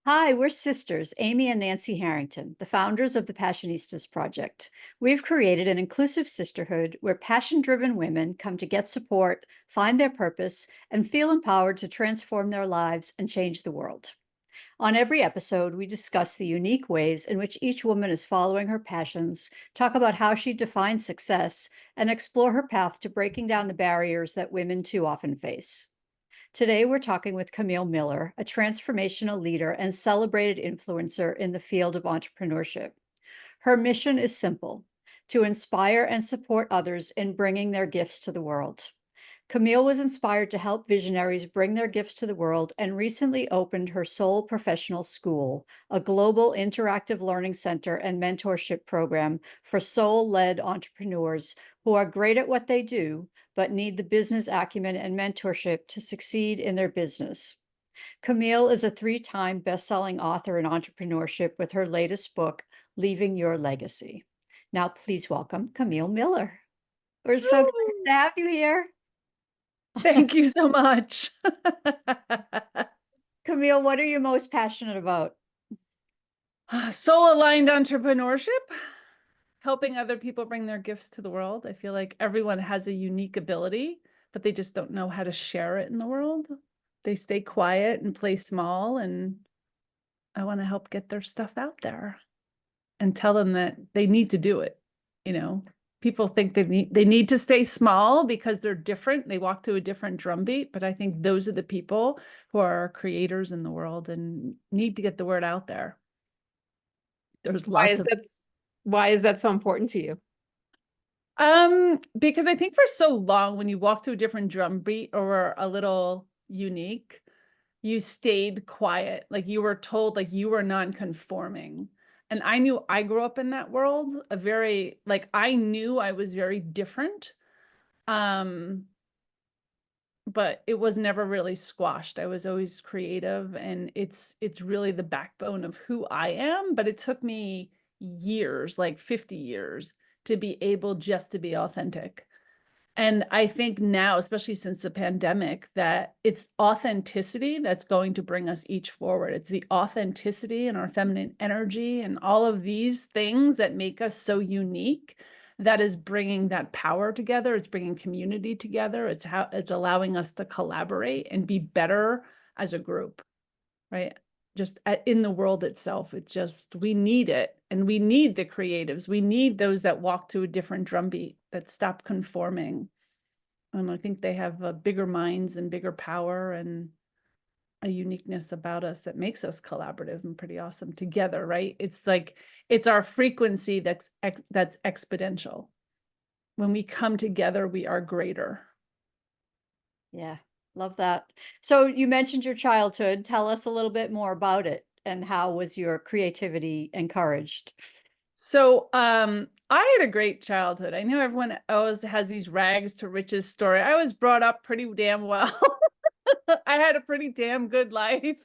Hi, we're sisters, Amy and Nancy Harrington, the founders of the Passionistas Project. We've created an inclusive sisterhood where passion driven women come to get support, find their purpose, and feel empowered to transform their lives and change the world. On every episode, we discuss the unique ways in which each woman is following her passions, talk about how she defines success, and explore her path to breaking down the barriers that women too often face. Today, we're talking with Camille Miller, a transformational leader and celebrated influencer in the field of entrepreneurship. Her mission is simple: to inspire and support others in bringing their gifts to the world. Camille was inspired to help visionaries bring their gifts to the world and recently opened her Soul Professional School, a global interactive learning center and mentorship program for soul-led entrepreneurs who are great at what they do, but need the business acumen and mentorship to succeed in their business. Camille is a three-time best-selling author in entrepreneurship with her latest book, Leaving Your Legacy. Now, please welcome Camille Miller. We're so excited Woo! to have you here. Thank you so much. Camille, what are you most passionate about? Soul-aligned entrepreneurship, helping other people bring their gifts to the world. I feel like everyone has a unique ability, but they just don't know how to share it in the world. They stay quiet and play small, and I want to help get their stuff out there and tell them that they need to do it. You know, people think they need to stay small because they're different. They walk to a different drumbeat, but I think those are the people who are creators in the world and need to get the word out there. There's Why lots is of that so important to you? because I think for so long when you walk to a different drumbeat or were a little unique, you stayed quiet. Like you were told like you were non-conforming. And I knew I grew up in that world, I knew I was very different. Um, but it was never really squashed. I was always creative, and it's really the backbone of who I am. But it took me years, like 50 years, to be able just to be authentic. And I think now, especially since the pandemic, that it's authenticity that's going to bring us each forward. It's the authenticity and our feminine energy and all of these things that make us so unique that is bringing that power together. It's bringing community together. It's allowing us to collaborate and be better as a group, right? In the world itself, we need it. And we need the creatives. We need those that walk to a different drumbeat, that stop conforming. And I think they have bigger minds and bigger power and a uniqueness about us that makes us collaborative and pretty awesome together, right? It's our frequency that's exponential. When we come together, we are greater. Yeah, love that. So you mentioned your childhood. Tell us a little bit more about it and how was your creativity encouraged? So I had a great childhood. I know everyone always has these rags to riches story. I was brought up pretty damn well. I had a pretty damn good life.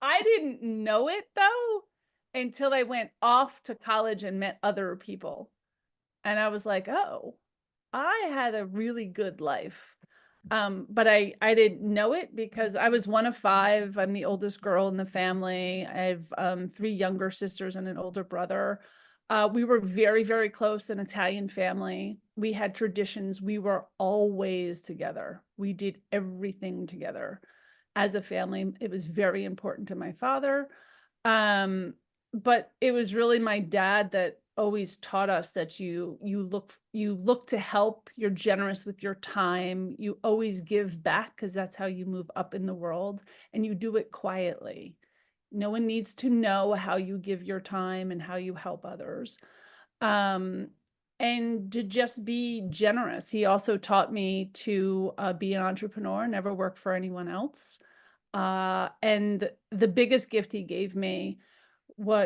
I didn't know it though until I went off to college and met other people. And I was like, oh, I had a really good life. But I didn't know it because I was one of five. I'm the oldest girl in the family. I have three younger sisters and an older brother. We were very, very close, an Italian family. We had traditions. We were always together. We did everything together as a family. It was very important to my father. But it was really my dad that always taught us that you look to help, you're generous with your time, you always give back because that's how you move up in the world, and you do it quietly. No one needs to know how you give your time and how you help others. And to just be generous. He also taught me to be an entrepreneur, never work for anyone else. And the biggest gift he gave me,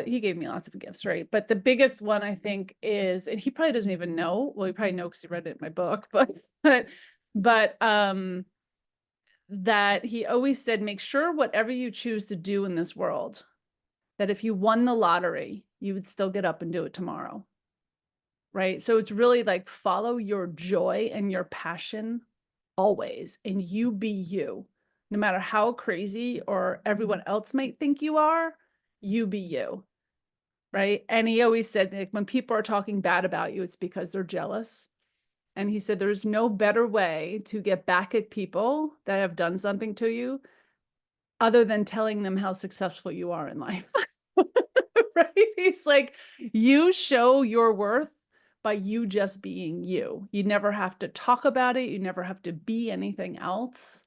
he gave me lots of gifts, right? But the biggest one I think is, and he probably doesn't even know, well, he probably knows because he read it in my book, but that he always said, make sure whatever you choose to do in this world, that if you won the lottery, you would still get up and do it tomorrow. Right? So it's really like follow your joy and your passion always, and you be you. no matter how crazy or everyone else might think you are, you be you. Right. And he always said, like, when people are talking bad about you, it's because they're jealous. And he said, there's no better way to get back at people that have done something to you other than telling them how successful you are in life. Right? He's like, you show your worth by you just being you. You never have to talk about it. You never have to be anything else.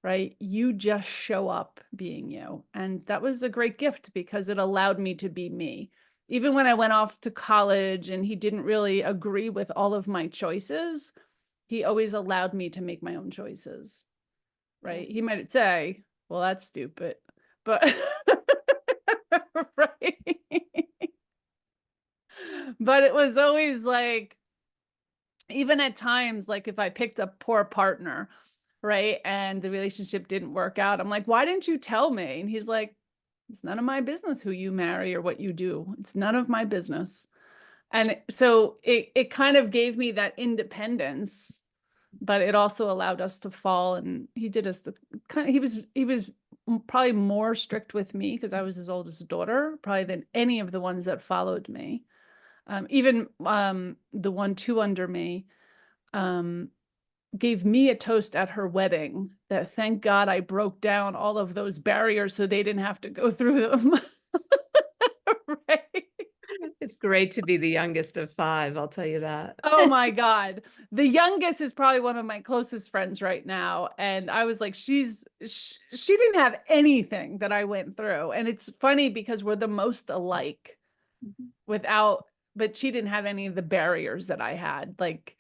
Right? You just show up being you. And that was a great gift because it allowed me to be me. Even when I went off to college and he didn't really agree with all of my choices, he always allowed me to make my own choices. Right? He might say, well, that's stupid, but right. But it was always like, even at times, like if I picked a poor partner, right, and the relationship didn't work out, I'm like, why didn't you tell me? And he's like, it's none of my business who you marry or what you do. It's none of my business. And so it kind of gave me that independence, but it also allowed us to fall. And he did us the kind of, he was probably more strict with me because I was his oldest daughter, probably than any of the ones that followed me. Even the one two under me gave me a toast at her wedding that thank God I broke down all of those barriers so they didn't have to go through them. Right? It's great to be the youngest of 5, I'll tell you that. Oh my God. The youngest is probably one of my closest friends right now. And I was like, she didn't have anything that I went through. And it's funny because we're the most alike but she didn't have any of the barriers that I had. Like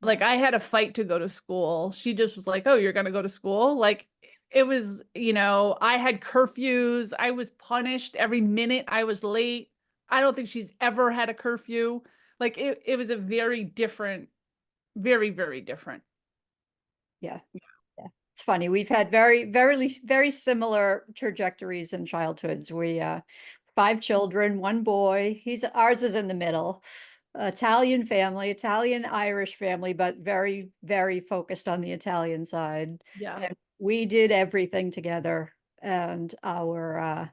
I had a fight to go to school. She just was like, oh, you're going to go to school? Like it was, I had curfews. I was punished every minute I was late. I don't think she's ever had a curfew. Like it was a very different, very, very different. Yeah. Yeah. It's funny. We've had very similar trajectories in childhoods. We 5 children, 1 boy. Ours is in the middle. Italian family, Italian Irish family, but very, very focused on the Italian side. Yeah. And we did everything together, and our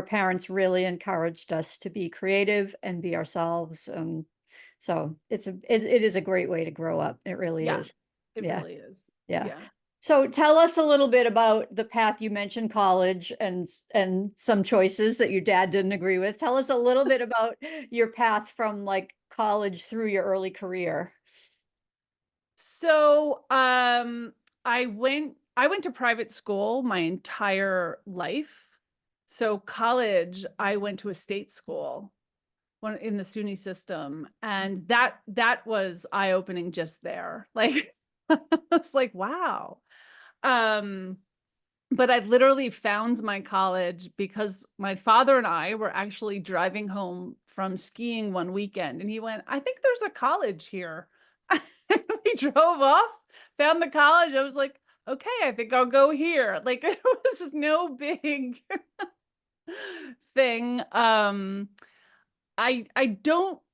parents really encouraged us to be creative and be ourselves. And so it is a great way to grow up. It really Yeah. is. It Yeah. really is. Yeah. Yeah. So tell us a little bit about the path. You mentioned college and some choices that your dad didn't agree with. Tell us a little bit about your path from like college through your early career. So, I went to private school my entire life. So college, I went to a state school in the SUNY system, and that was eye-opening just there. Like, it's like, wow. But I literally found my college because my father and I were actually driving home from skiing one weekend, and he went, I think there's a college here. We drove off, found the college. I was like, okay, I think I'll go here. Like it was no big thing.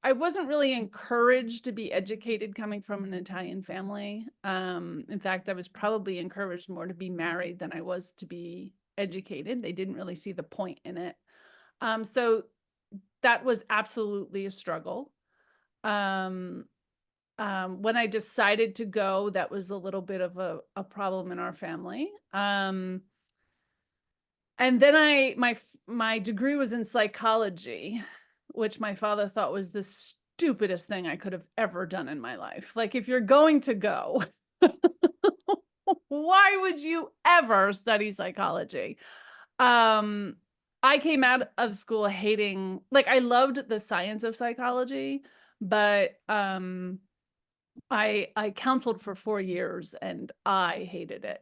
I wasn't really encouraged to be educated coming from an Italian family. In fact, I was probably encouraged more to be married than I was to be educated. They didn't really see the point in it. So that was absolutely a struggle. When I decided to go, that was a little bit of a problem in our family. And then my degree was in psychology, which my father thought was the stupidest thing I could have ever done in my life. Like, if you're going to go, why would you ever study psychology? I came out of school hating, like, I loved the science of psychology, but I counseled for 4 years and I hated it.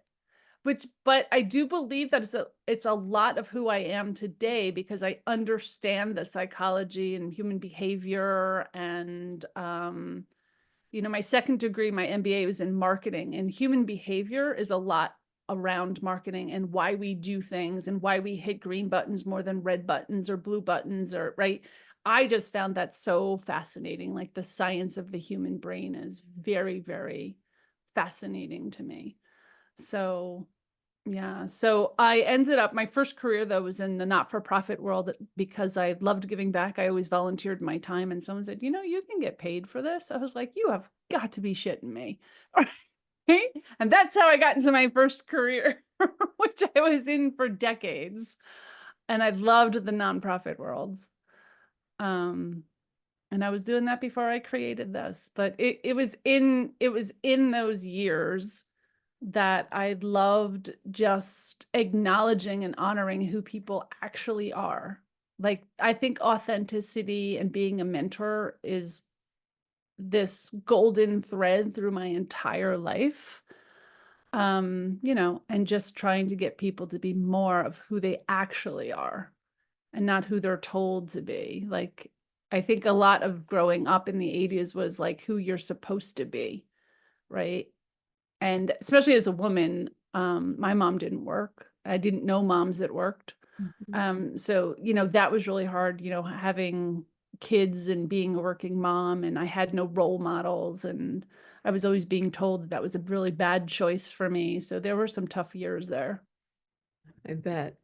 But I do believe that it's a lot of who I am today because I understand the psychology and human behavior. And my second degree, my MBA, was in marketing, and human behavior is a lot around marketing and why we do things and why we hit green buttons more than red buttons or blue buttons, or right. I just found that so fascinating. Like, the science of the human brain is very, very fascinating to me. So Yeah. So I ended up, my first career though was in the not-for-profit world because I loved giving back. I always volunteered my time, and someone said, you can get paid for this. I was like, you have got to be shitting me. Right? And that's how I got into my first career, which I was in for decades. And I loved the nonprofit world. And I was doing that before I created this, but it was in those years that I loved just acknowledging and honoring who people actually are. Like, I think authenticity and being a mentor is this golden thread through my entire life. And just trying to get people to be more of who they actually are and not who they're told to be. Like, I think a lot of growing up in the 80s was like who you're supposed to be, right? And especially as a woman, my mom didn't work. I didn't know moms that worked. So, that was really hard, having kids and being a working mom, and I had no role models, and I was always being told that was a really bad choice for me. So there were some tough years there. I bet.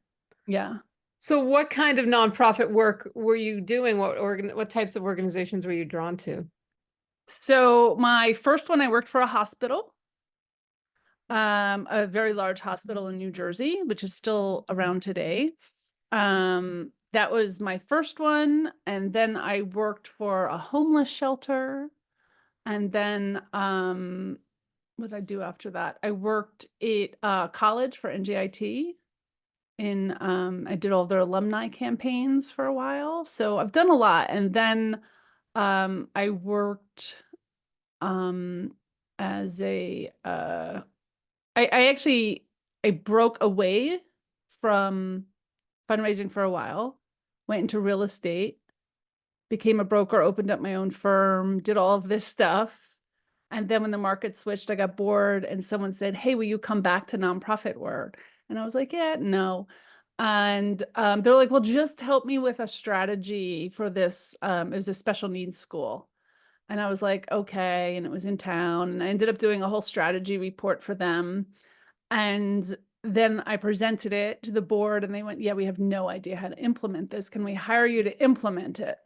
Yeah. So what kind of nonprofit work were you doing? What types of organizations were you drawn to? So my first one, I worked for a hospital, a very large hospital in New Jersey, which is still around today. That was my first one. And then I worked for a homeless shelter. And then what did I do after that? I worked at college for NJIT. I did all their alumni campaigns for a while. So I've done a lot. And then I worked as I broke away from fundraising for a while, went into real estate, became a broker, opened up my own firm, did all of this stuff. And then when the market switched, I got bored, and someone said, "Hey, will you come back to nonprofit work?" And I was like, "Yeah, no." And they're like, "Well, just help me with a strategy for this." It was a special needs school. And I was like, "Okay." And it was in town. And I ended up doing a whole strategy report for them. And then I presented it to the board, and they went, "Yeah, we have no idea how to implement this. Can we hire you to implement it?"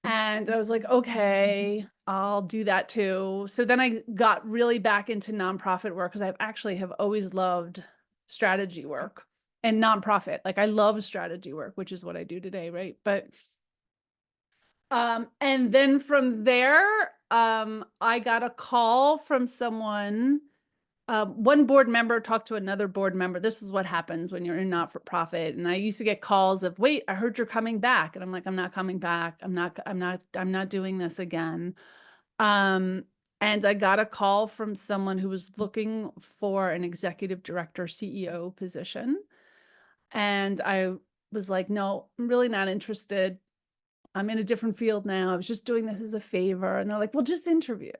And I was like, "Okay, I'll do that too." So then I got really back into nonprofit work because I have always loved strategy work and nonprofit. Like, I love strategy work, which is what I do today, right? But and then from there, I got a call from someone. One board member talked to another board member. This is what happens when you're in not-for-profit. And I used to get calls of, "Wait, I heard you're coming back." And I'm like, "I'm not coming back. I'm not doing this again." And I got a call from someone who was looking for an executive director, CEO position. And I was like, "No, I'm really not interested. I'm in a different field now. I was just doing this as a favor." And they're like, "Well, just interview."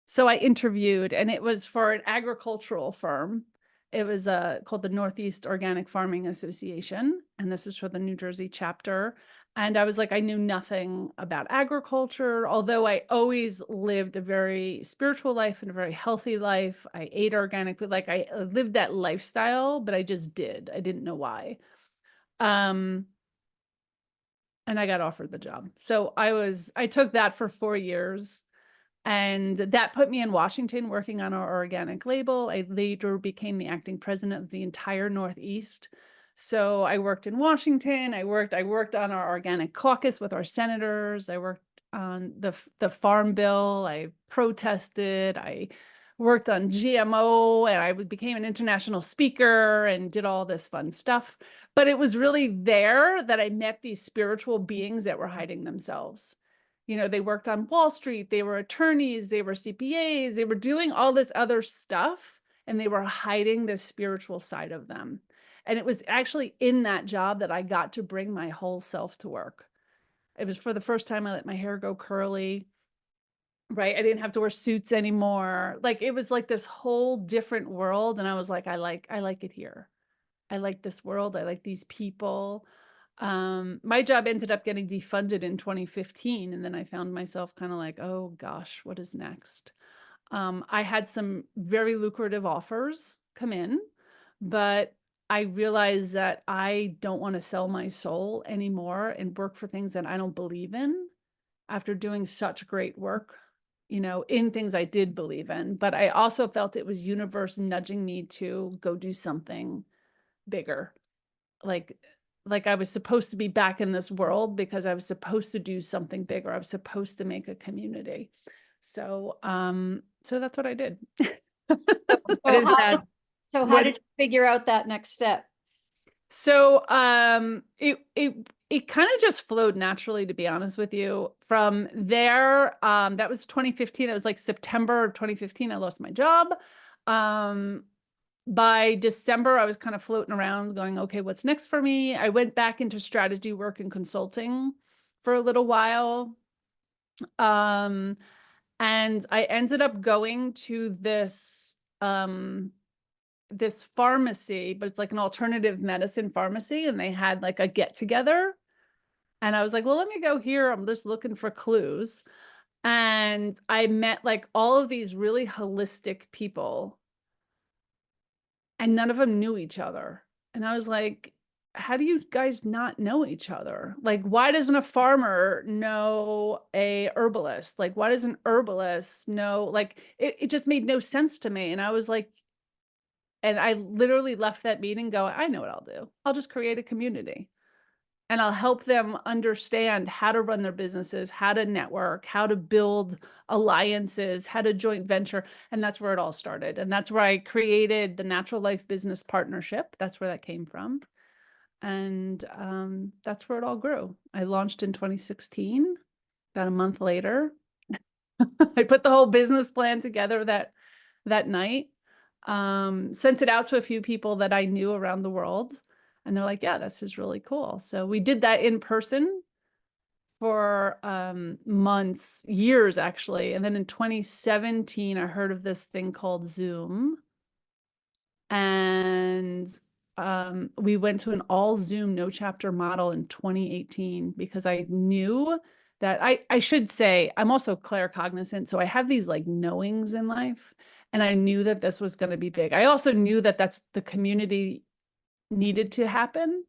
So I interviewed, and it was for an agricultural firm. It was called the Northeast Organic Farming Association, and this is for the New Jersey chapter. And I was like, I knew nothing about agriculture, although I always lived a very spiritual life and a very healthy life. I ate organically, like I lived that lifestyle, but I just did. I didn't know why. And I got offered the job. So I took that for 4 years. And that put me in Washington working on our organic label. I later became the acting president of the entire Northeast. So I worked in Washington. I worked on our organic caucus with our senators. I worked on the farm bill. I protested. I worked on GMO, and I became an international speaker and did all this fun stuff. But it was really there that I met these spiritual beings that were hiding themselves. They worked on Wall Street, they were attorneys, they were CPAs, they were doing all this other stuff, and they were hiding the spiritual side of them. And it was actually in that job that I got to bring my whole self to work. It was for the first time I let my hair go curly, right? I didn't have to wear suits anymore. Like, it was like this whole different world. And I was like, I like it here. I like this world. I like these people. My job ended up getting defunded in 2015. And then I found myself kind of like, oh gosh, what is next? I had some very lucrative offers come in. but I realized that I don't want to sell my soul anymore and work for things that I don't believe in after doing such great work, in things I did believe in. But I also felt it was universe nudging me to go do something bigger. Like I was supposed to be back in this world because I was supposed to do something bigger. I was supposed to make a community. So that's what I did. What is that? So how What did you figure out that next step? So it kind of just flowed naturally, to be honest with you. From there, that was 2015. It was like September of 2015. I lost my job. By December, I was kind of floating around going, okay, what's next for me? I went back into strategy work and consulting for a little while. And I ended up going to this pharmacy, but it's like an alternative medicine pharmacy, and they had like a get together. And I was like, well, let me go here. I'm just looking for clues. And I met like all of these really holistic people, and none of them knew each other. And I was like, how do you guys not know each other? Like, why doesn't a farmer know a herbalist? Like, why does an herbalist know? Like, it just made no sense to me. And I was like, and I literally left that meeting going, I know what I'll do. I'll just create a community, and I'll help them understand how to run their businesses, how to network, how to build alliances, how to joint venture. And that's where it all started. And that's where I created the Natural Life Business Partnership. That's where that came from. And that's where it all grew. I launched in 2016, about a month later. I put the whole business plan together that night, sent it out to a few people that I knew around the world. And they're like, yeah, this is really cool. So we did that in person for months, years actually. And then in 2017, I heard of this thing called Zoom. And we went to an all Zoom, no chapter model in 2018 because I knew that I should say, I'm also claircognizant. So I have these like knowings in life. And I knew that this was going to be big. I also knew that that's the community needed to happen,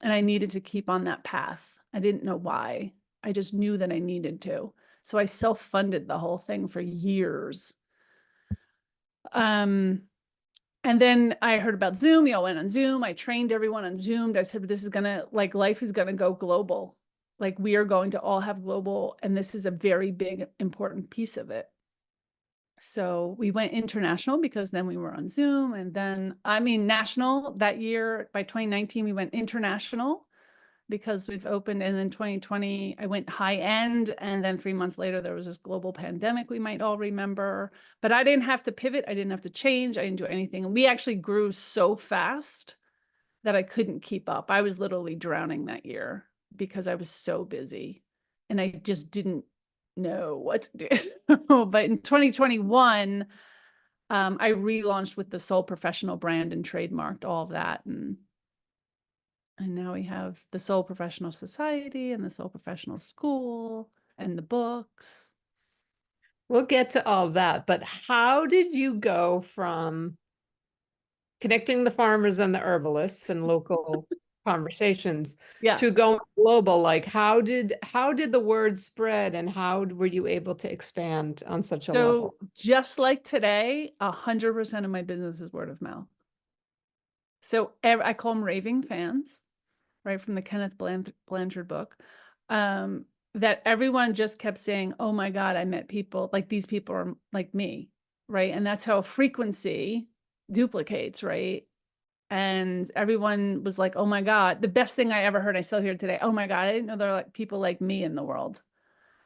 and I needed to keep on that path. I didn't know why. I just knew that I needed to. So I self-funded the whole thing for years. And then I heard about Zoom. We all went on Zoom. I trained everyone on Zoom. I said, this is gonna, like, life is gonna go global. Like, we are going to all have global, and this is a very big, important piece of it. So we went international because then we were on Zoom, and then, national that year. By 2019, we went international because we've opened. And then 2020, I went high end. And then 3 months later, there was this global pandemic we might all remember. But I didn't have to pivot. I didn't have to change. I didn't do anything. And we actually grew so fast that I couldn't keep up. I was literally drowning that year because I was so busy and I just didn't know what to do. But in 2021, I relaunched with the Soul Professional brand and trademarked all of that. And now we have the Soul Professional Society and the Soul Professional School and the books. We'll get to all that, but how did you go from connecting the farmers and the herbalists and local conversations to going global? Like, how did the word spread, and how were you able to expand on such a level? Just like today, 100% of my business is word of mouth. So I call them raving fans, right, from the Kenneth Blanchard book, that everyone just kept saying, oh my God, I met people, like these people are like me, right? And that's how frequency duplicates, right? And everyone was like, oh my God, the best thing I ever heard, I still hear today, oh my God, I didn't know there are like people like me in the world,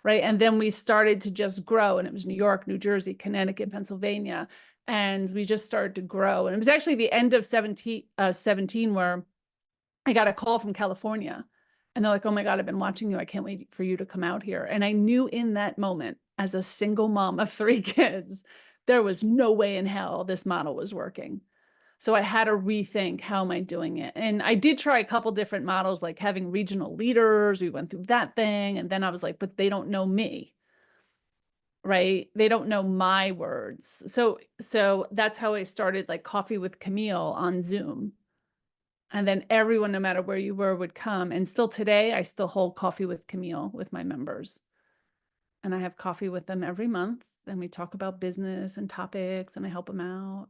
right? And then we started to just grow, and it was New York, New Jersey, Connecticut, Pennsylvania, and we just started to grow. And it was actually the end of 17 where I got a call from California, and they're like, oh my God, I've been watching you. I can't wait for you to come out here. And I knew in that moment, as a single mom of 3 kids, there was no way in hell this model was working. So I had to rethink, how am I doing it? And I did try a couple different models, like having regional leaders. We went through that thing. And then I was like, but they don't know me. right? They don't know my words. So that's how I started like Coffee with Camille on Zoom. And then everyone, no matter where you were, would come. And still today, I still hold Coffee with Camille with my members. And I have coffee with them every month. And we talk about business and topics, and I help them out.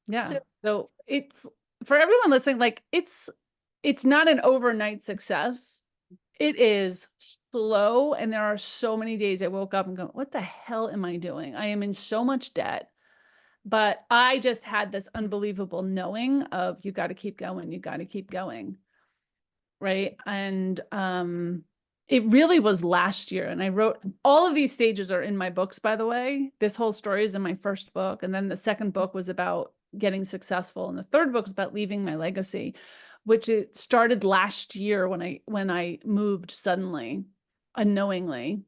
Yeah. So it's for everyone listening, like it's not an overnight success. It is slow. And there are so many days I woke up and go, what the hell am I doing? I am in so much debt. But I just had this unbelievable knowing of you got to keep going. You got to keep going. Right. And it really was last year. And I wrote all of these stages are in my books, by the way. This whole story is in my first book. And then the second book was about getting successful. And the third book is about leaving my legacy, which it started last year when I moved suddenly, unknowingly.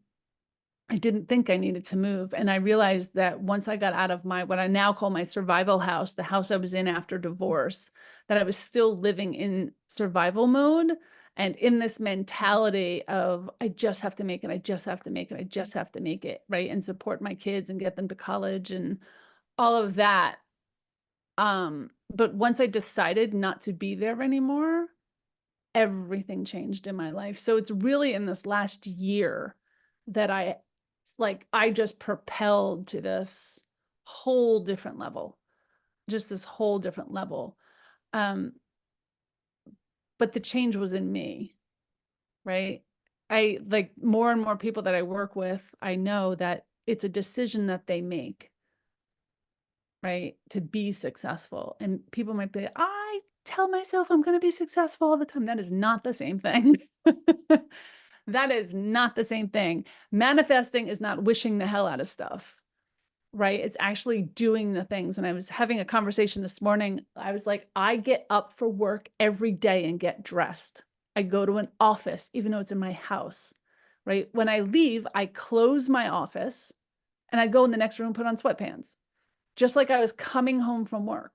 I didn't think I needed to move. And I realized that once I got out of my, what I now call my survival house, the house I was in after divorce, that I was still living in survival mode and in this mentality of, I just have to make it. I just have to make it. I just have to make it. Right. And support my kids and get them to college and all of that. But once I decided not to be there anymore, everything changed in my life. So it's really in this last year that I just propelled to this whole different level, just this whole different level. But the change was in me, right? I like more and more people that I work with, I know that it's a decision that they make, right? To be successful. And people might be, I tell myself I'm going to be successful all the time. That is not the same thing. That is not the same thing. Manifesting is not wishing the hell out of stuff, right? It's actually doing the things. And I was having a conversation this morning. I was like, I get up for work every day and get dressed. I go to an office, even though it's in my house, right? When I leave, I close my office and I go in the next room, put on sweatpants, just like I was coming home from work,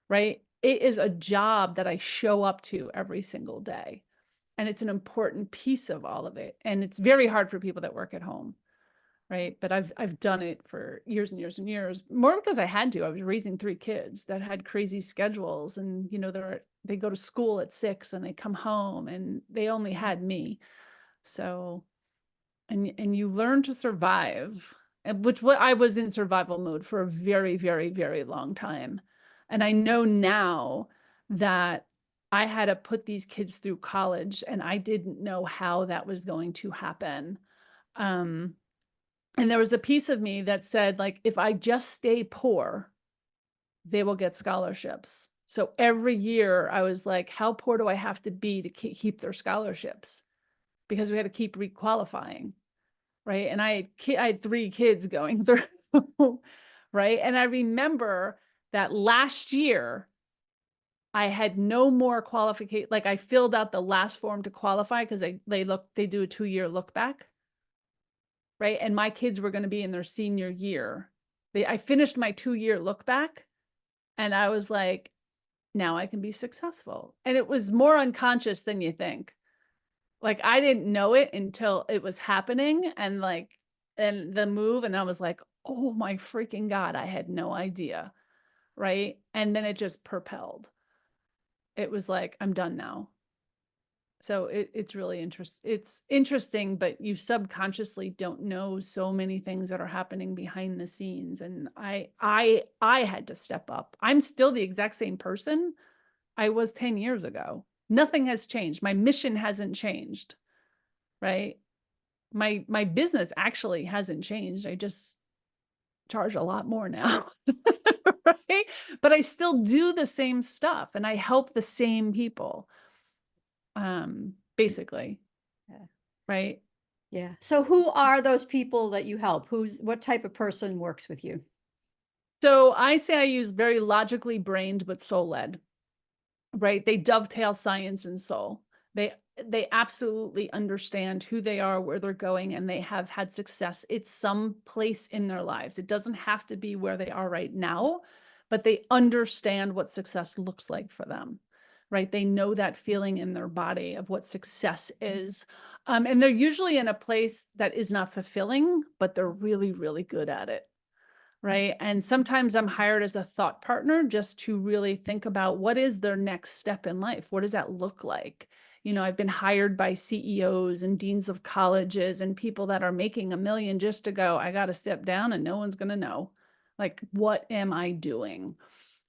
right? It is a job that I show up to every single day. And it's an important piece of all of it. And it's very hard for people that work at home, right? But I've done it for years and years and years, more because I had to. I was raising 3 kids that had crazy schedules, and they go to school at 6 and they come home and they only had me. So, and you learn to survive, what I was in survival mode for a very, very, very long time. And I know now that I had to put these kids through college, and I didn't know how that was going to happen. And there was a piece of me that said, like, if I just stay poor, they will get scholarships. So every year I was like, how poor do I have to be to keep their scholarships? Because we had to keep requalifying, right? And I had 3 kids going through, right? And I remember that last year, I had no more qualification. Like, I filled out the last form to qualify because they do a 2-year look back, right? And my kids were going to be in their senior year. I finished my 2-year look back, and I was like, now I can be successful. And it was more unconscious than you think. Like, I didn't know it until it was happening, and the move, and I was like, oh my freaking God, I had no idea, right? And then it just propelled. It was like, I'm done now. So it's really interesting. It's interesting, but you subconsciously don't know so many things that are happening behind the scenes. And I had to step up. I'm still the exact same person I was 10 years ago. Nothing has changed. My mission hasn't changed, right? My business actually hasn't changed. I just charge a lot more now, right? But I still do the same stuff, and I help the same people, basically. Yeah. Right? Yeah. So who are those people that you help? What type of person works with you? So I say I use very logically brained, but soul-led, right? They dovetail science and soul. They absolutely understand who they are, where they're going, and they have had success. It's some place in their lives. It doesn't have to be where they are right now, but they understand what success looks like for them, right? They know that feeling in their body of what success is. And they're usually in a place that is not fulfilling, but they're really, really good at it, right? And sometimes I'm hired as a thought partner just to really think about what is their next step in life? What does that look like? You know, I've been hired by CEOs and deans of colleges and people that are making $1 million just to go, I got to step down and no one's going to know. Like, what am I doing?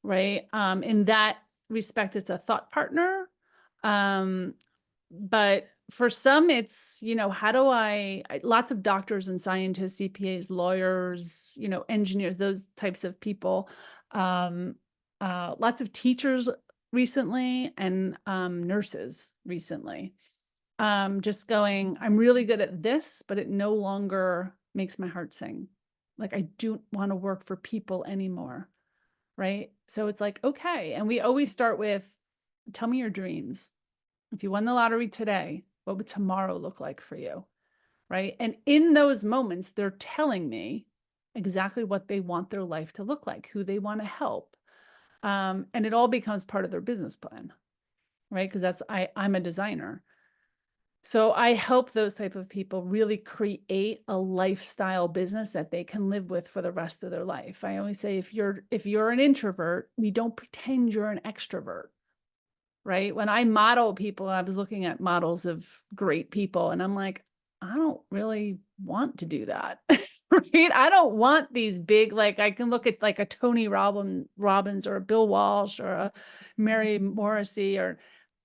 Right. In that respect, it's a thought partner. But for some, it's, you know, how do lots of doctors and scientists, CPAs, lawyers, you know, engineers, those types of people, lots of teachers recently, and nurses recently, just going, I'm really good at this, but it no longer makes my heart sing. Like, I don't want to work for people anymore. Right. So it's like, okay. And we always start with, tell me your dreams. If you won the lottery today, what would tomorrow look like for you? Right. And in those moments, they're telling me exactly what they want their life to look like, who they want to help. And it all becomes part of their business plan. Right. Because I'm a designer. So I help those type of people really create a lifestyle business that they can live with for the rest of their life. I always say, if you're an introvert, we don't pretend you're an extrovert, right? When I model people, I was looking at models of great people, and I'm like, I don't really want to do that, right? I don't want these big, like, I can look at like a Tony Robbins or a Bill Walsh or a Mary Morrissey, or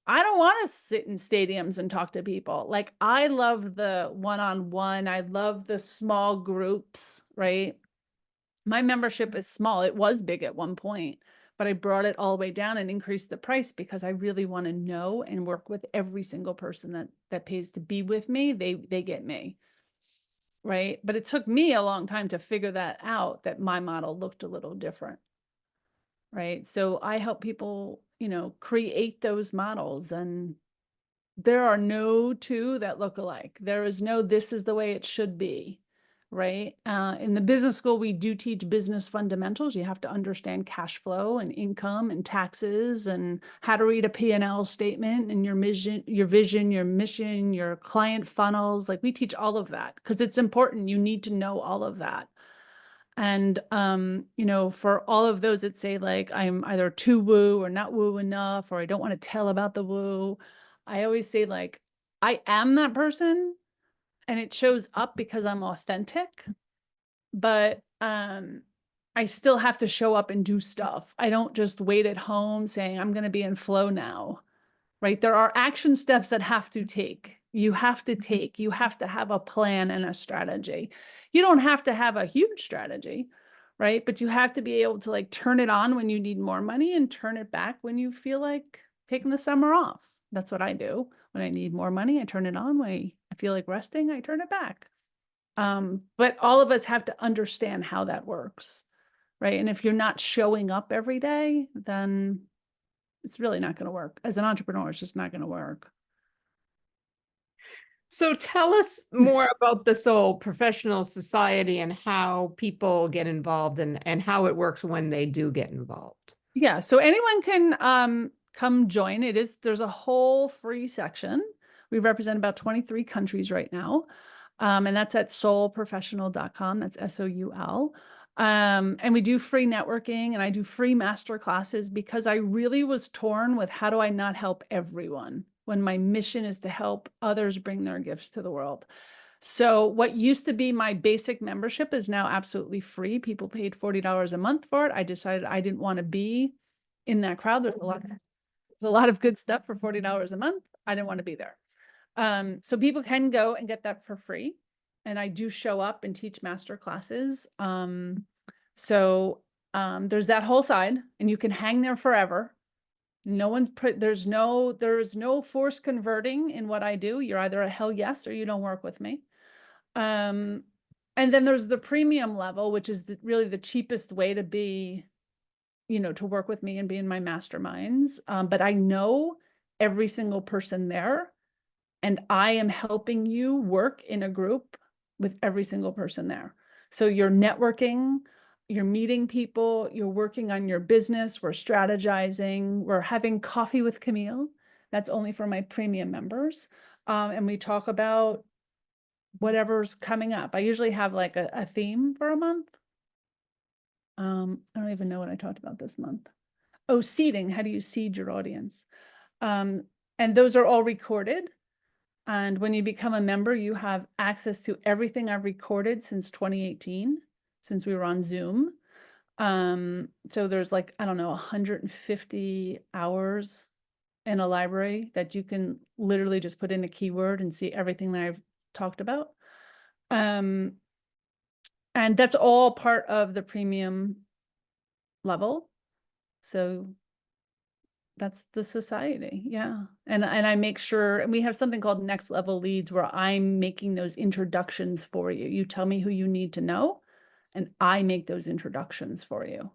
I don't want to sit in stadiums and talk to people. Like, I love the one-on-one. I love the small groups, right? My membership is small. It was big at one point, but I brought it all the way down and increased the price because I really want to know and work with every single person that pays to be with me. They get me, right? But it took me a long time to figure that out, that my model looked a little different. Right. So I help people, you know, create those models, and there are no two that look alike. There is no, this is the way it should be. Right. In the business school, we do teach business fundamentals. You have to understand cash flow and income and taxes and how to read a P&L statement and your vision, your mission, your client funnels. Like, we teach all of that because it's important. You need to know all of that. And, you know, for all of those that say, like, I'm either too woo or not woo enough, or I don't want to tell about the woo, I always say, like, I am that person, and it shows up because I'm authentic, but I still have to show up and do stuff. I don't just wait at home saying I'm going to be in flow now, right? There are action steps that have to take. You have to have a plan and a strategy. You don't have to have a huge strategy, right? But you have to be able to, like, turn it on when you need more money and turn it back when you feel like taking the summer off. That's what I do. When I need more money, I turn it on. When I feel like resting, I turn it back. But all of us have to understand how that works, right? And if you're not showing up every day, then it's really not going to work. As an entrepreneur, it's just not going to work. So tell us more about this whole professional society and how people get involved, and how it works when they do get involved. Yeah, so anyone can come join. There's a whole free section. We represent about 23 countries right now. And that's at soulprofessional.com. That's SOUL. And we do free networking, and I do free master classes because I really was torn with, how do I not help everyone when my mission is to help others bring their gifts to the world? So what used to be my basic membership is now absolutely free. People paid $40 a month for it. I decided I didn't want to be in that crowd. There's a lot of good stuff for $40 a month. I didn't want to be there. So people can go and get that for free. And I do show up and teach master classes. So there's that whole side, and you can hang there forever. There's no force converting in what I do. You're either a hell yes or you don't work with me. And then there's the premium level, which is really the cheapest way to be, you know, to work with me and be in my masterminds. But I know every single person there, and I am helping you work in a group with every single person there. So you're networking. you're meeting people, you're working on your business, we're strategizing, we're having coffee with Camille. That's only for my premium members. And we talk about whatever's coming up. I usually have like a theme for a month. I don't even know what I talked about this month. Oh, seeding. How do you seed your audience? And those are all recorded. And when you become a member, you have access to everything I've recorded since 2018, since we were on Zoom. So there's like, I don't know, 150 hours in a library that you can literally just put in a keyword and see everything that I've talked about. And that's all part of the premium level. So that's the society. Yeah. And I make sure, and we have something called next level leads where I'm making those introductions for you. You tell me who you need to know, and I make those introductions for you.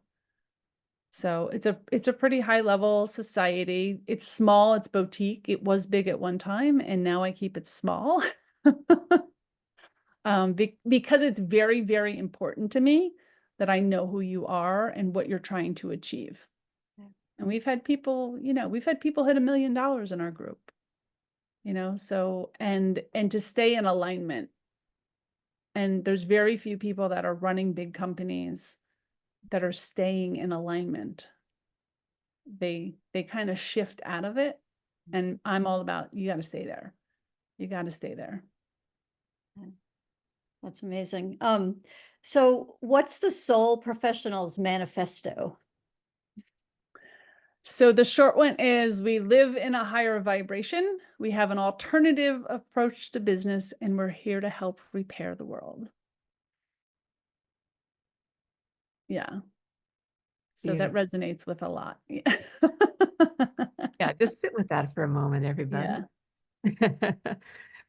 So it's a pretty high level society. It's small, it's boutique. It was big at one time, and now I keep it small. Because it's very, very important to me that I know who you are and what you're trying to achieve. And we've had people, hit $1 million in our group, so, and to stay in alignment. And there's very few people that are running big companies that are staying in alignment. They kind of shift out of it. And I'm all about, you got to stay there. You got to stay there. That's amazing. So what's the Soul Professionals Manifesto? So the short one is, we live in a higher vibration. We have an alternative approach to business, and we're here to help repair the world. Yeah. So that resonates with a lot. Yeah. Yeah, just sit with that for a moment, everybody. Yeah.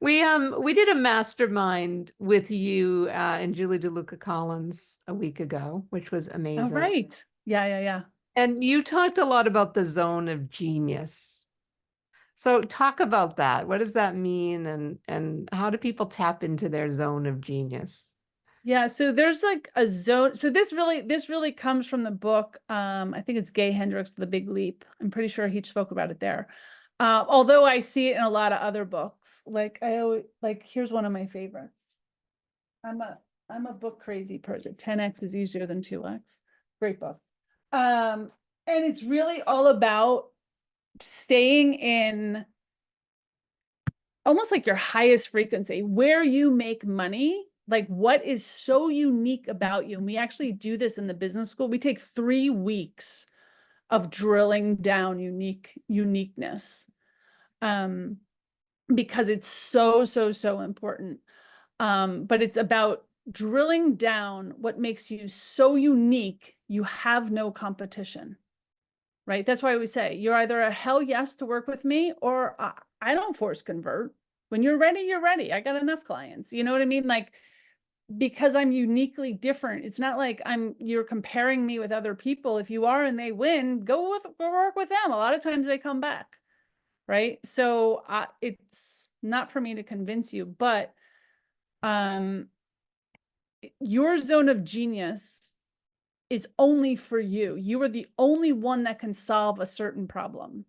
We did a mastermind with you and Julie DeLuca Collins a week ago, which was amazing. Oh, right. Yeah. And you talked a lot about the zone of genius. So talk about that. What does that mean? And how do people tap into their zone of genius? Yeah, so there's like a zone. So this really comes from the book. I think it's Gay Hendricks, The Big Leap. I'm pretty sure he spoke about it there. Although I see it in a lot of other books. Like here's one of my favorites. I'm a book crazy person. 10x is easier than 2x. Great book. And it's really all about staying in almost like your highest frequency, where you make money. Like, what is so unique about you? And we actually do this in the business school. We take 3 weeks of drilling down uniqueness, because it's so important. But it's about drilling down what makes you so unique. You have no competition, right? That's why we say you're either a hell yes to work with me, or I don't force convert. When you're ready, you're ready. I got enough clients. You know what I mean? Like, because I'm uniquely different. It's not like you're comparing me with other people. If you are and they win, go work with them. A lot of times they come back, right? So it's not for me to convince you, but your zone of genius is only for you. You are the only one that can solve a certain problem,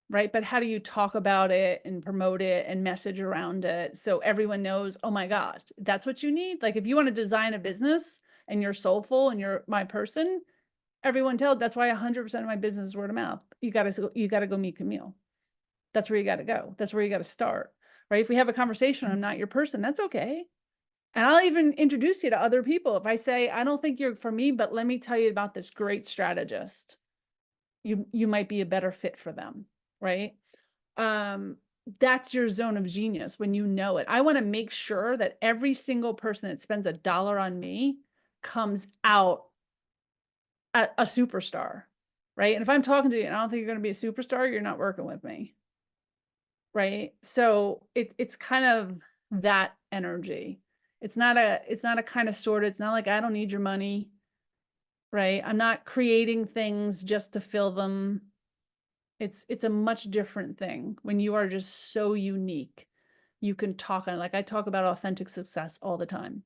right? But how do you talk about it and promote it and message around it so everyone knows, oh my gosh, that's what you need? Like, if you want to design a business and you're soulful and you're my person, everyone that's why 100% of my business is word of mouth. You got to go meet Camille. That's where you got to go. That's where you got to start, right? If we have a conversation, I'm not your person, that's okay. And I'll even introduce you to other people. If I say, I don't think you're for me, but let me tell you about this great strategist. You might be a better fit for them. Right? That's your zone of genius when you know it. I want to make sure that every single person that spends $1 on me comes out a superstar, right? And if I'm talking to you and I don't think you're going to be a superstar, you're not working with me, right? So it's kind of that energy. It's not a kind of sort of, it's not like, I don't need your money, right? I'm not creating things just to fill them. It's a much different thing when you are just so unique. You can talk on, like I talk about authentic success all the time.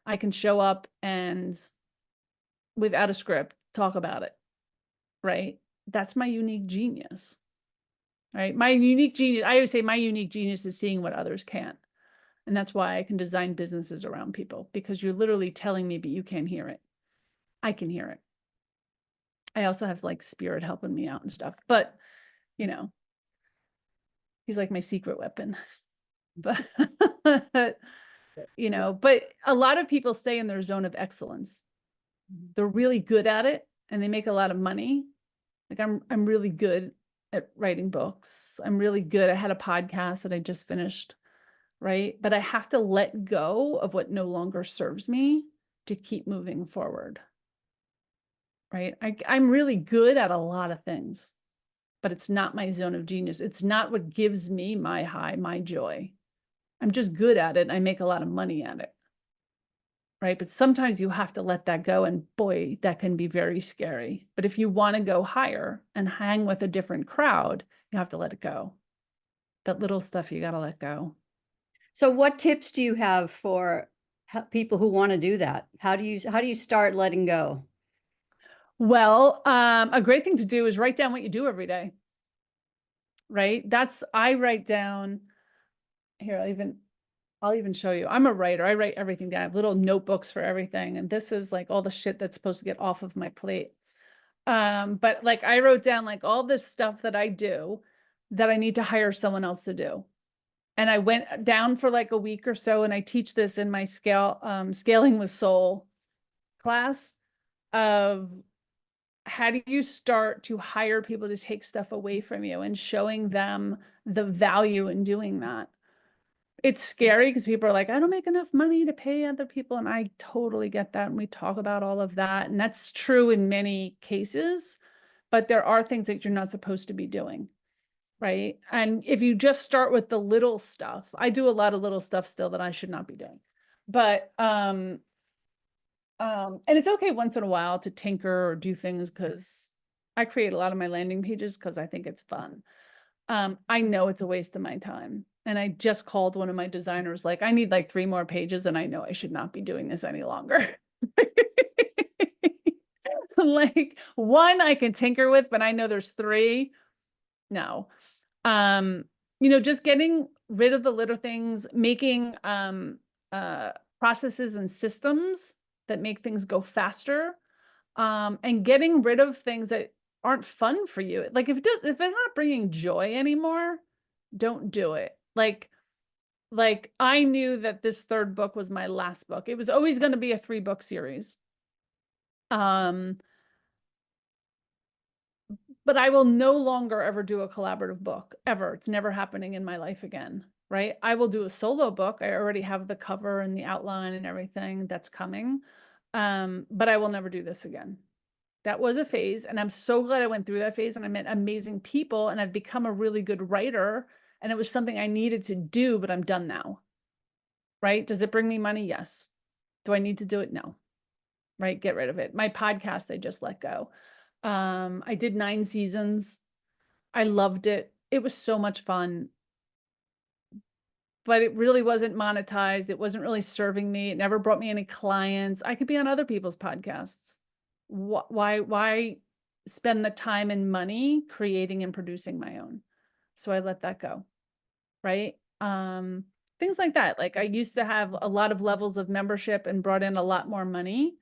I can show up and without a script, talk about it, right? That's my unique genius, right? My unique genius, I always say my unique genius is seeing what others can't. And that's why I can design businesses around people, because you're literally telling me, but you can't hear it. I can hear it. I also have like spirit helping me out and stuff, but you know, he's like my secret weapon. But you know, but a lot of people stay in their zone of excellence. They're really good at it and they make a lot of money. Like I'm really good at writing books. I'm really good. I had a podcast that I just finished, right? But I have to let go of what no longer serves me to keep moving forward. Right? I'm really good at a lot of things, but it's not my zone of genius. It's not what gives me my high, my joy. I'm just good at it. And I make a lot of money at it. Right? But sometimes you have to let that go. And boy, that can be very scary. But if you want to go higher and hang with a different crowd, you have to let it go. That little stuff you got to let go. So what tips do you have for people who want to do that? How do you start letting go? Well, a great thing to do is write down what you do every day. Right? I write down here. I'll even show you. I'm a writer. I write everything down. I have little notebooks for everything. And this is like all the shit that's supposed to get off of my plate. But like I wrote down like all this stuff that I do that I need to hire someone else to do. And I went down for like a week or so, and I teach this in my Scaling with Soul class of how do you start to hire people to take stuff away from you and showing them the value in doing that. It's scary because people are like, I don't make enough money to pay other people. And I totally get that. And we talk about all of that. And that's true in many cases, but there are things that you're not supposed to be doing. Right. And if you just start with the little stuff, I do a lot of little stuff still that I should not be doing. But, and it's okay once in a while to tinker or do things because I create a lot of my landing pages because I think it's fun. I know it's a waste of my time. And I just called one of my designers, like, I need like 3 more pages and I know I should not be doing this any longer. Like 1 I can tinker with, but I know there's 3. No. You know, just getting rid of the little things, making processes and systems that make things go faster, and getting rid of things that aren't fun for you. Like if it's not bringing joy anymore, don't do it. Like I knew that this 3rd book was my last book. It was always going to be a 3-book series. But I will no longer ever do a collaborative book, ever. It's never happening in my life again, right? I will do a solo book. I already have the cover and the outline and everything that's coming. But I will never do this again. That was a phase. And I'm so glad I went through that phase and I met amazing people and I've become a really good writer. And it was something I needed to do, but I'm done now, right? Does it bring me money? Yes. Do I need to do it? No, right? Get rid of it. My podcast, I just let go. I did 9 seasons. I loved it. It was so much fun, but it really wasn't monetized. It wasn't really serving me. It never brought me any clients. I could be on other people's podcasts. Why spend the time and money creating and producing my own? So I let that go. Right. Things like that. Like I used to have a lot of levels of membership and brought in a lot more money